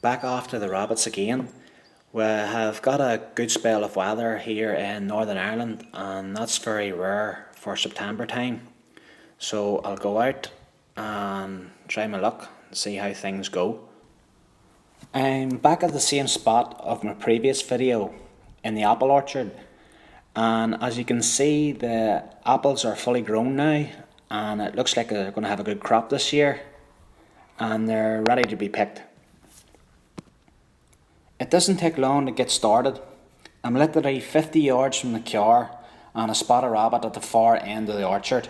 Back after the rabbits again. We have got a good spell of weather here in Northern Ireland, and that's very rare for September time. So I'll go out and try my luck and see how things go. I'm back at the same spot of my previous video in the apple orchard, and as you can see, the apples are fully grown now, and it looks like they're going to have a good crop this year, and they're ready to be picked. It doesn't take long to get started. I'm literally 50 yards from the car and I spot a rabbit at the far end of the orchard.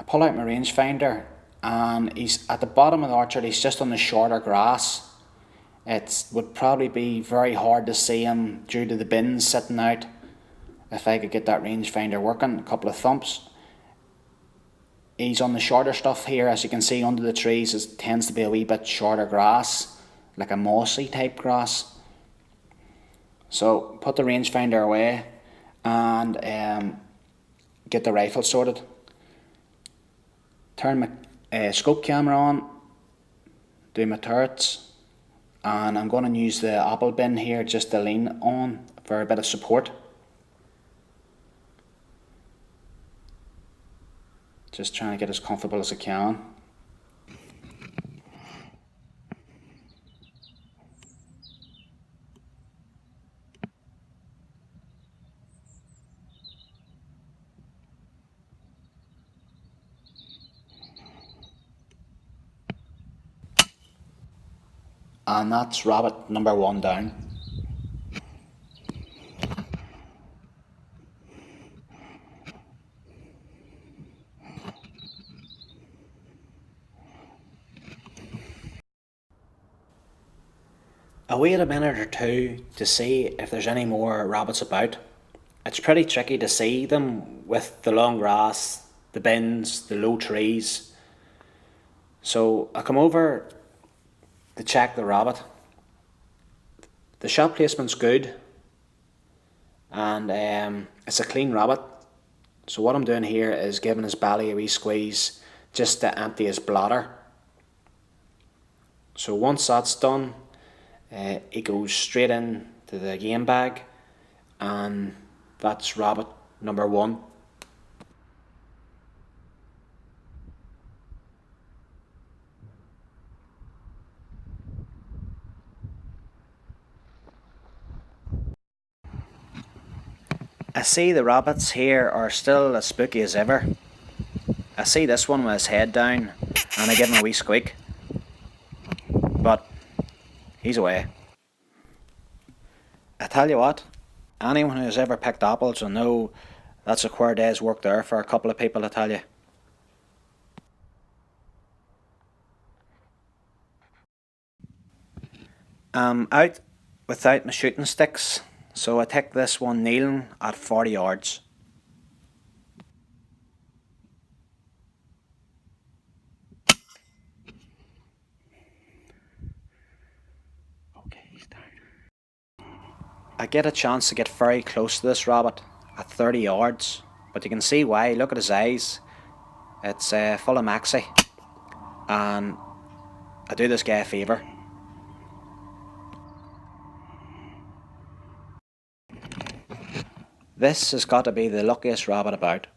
I pull out my rangefinder and he's at the bottom of the orchard. He's just on the shorter grass. It would probably be very hard to see him due to the bins sitting out. If I could get that rangefinder working, a couple of thumps. He's on the shorter stuff here, as you can see under the trees. It tends to be a wee bit shorter grass, like a mossy type grass. So put the rangefinder away and get the rifle sorted. Turn my scope camera on, do my turrets, and I'm going to use the apple bin here just to lean on for a bit of support. Just trying to get as comfortable as I can. And that's rabbit number 1 down. I wait a minute or two to see if there's any more rabbits about. It's pretty tricky to see them with the long grass, the bins, the low trees. So I come over to check the rabbit. The shot placement's good and it's a clean rabbit. So what I'm doing here is giving his belly a wee squeeze just to empty his bladder. So once that's done, he goes straight in to the game bag, and that's rabbit number 1. I see the rabbits here are still as spooky as ever. I see this one with his head down and I give him a wee squeak. But he's away. I tell you what, anyone who's ever picked apples will know that's a queer day's work there for a couple of people, I tell you. I'm out without my shooting sticks, so I take this one kneeling at 40 yards. Okay, he's down. I get a chance to get very close to this rabbit at 30 yards, but you can see why. Look at his eyes. It's full of maxi, and I do this guy a favour. This has got to be the luckiest rabbit about.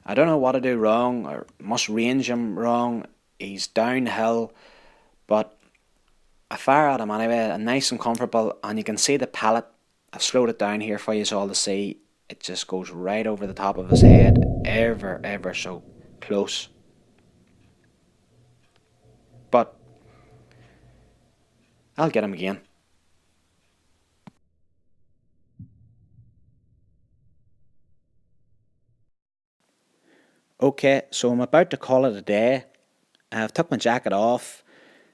I don't know what I do wrong, or must range him wrong. He's downhill, but I fire at him anyway, and nice and comfortable, and you can see the pellet. I've slowed it down here for you all to see. It just goes right over the top of his head, ever so close. But I'll get him again. Okay, so I'm about to call it a day. I've took my jacket off,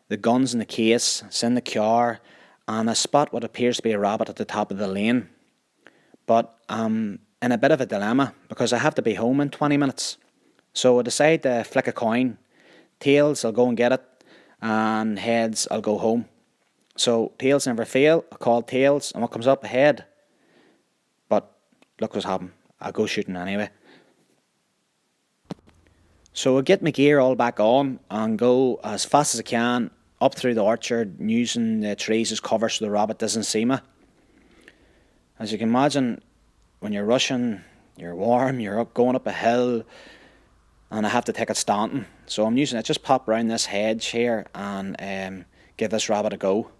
the gun's in the case, it's in the car, and I spot what appears to be a rabbit at the top of the lane. But I'm in a bit of a dilemma because I have to be home in 20 minutes. So I decide to flick a coin. Tails, I'll go and get it, and heads, I'll go home. So tails never fail. I call tails, and what comes up ahead? But look what's happened. I'll go shooting anyway. So I get my gear all back on and go as fast as I can up through the orchard using the trees as cover so the rabbit doesn't see me. As you can imagine, when you're rushing, you're warm, you're going up a hill, and I have to take it standing. So I'm using it, just pop round this hedge here and give this rabbit a go.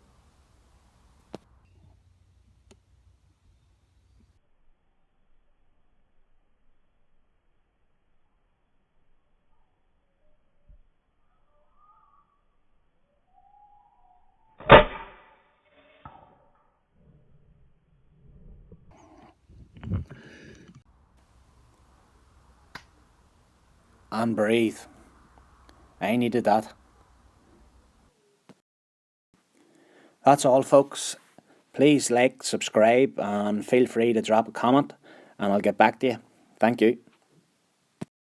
And breathe. I needed that. That's all, folks. Please like, subscribe, and feel free to drop a comment, and I'll get back to you. Thank you.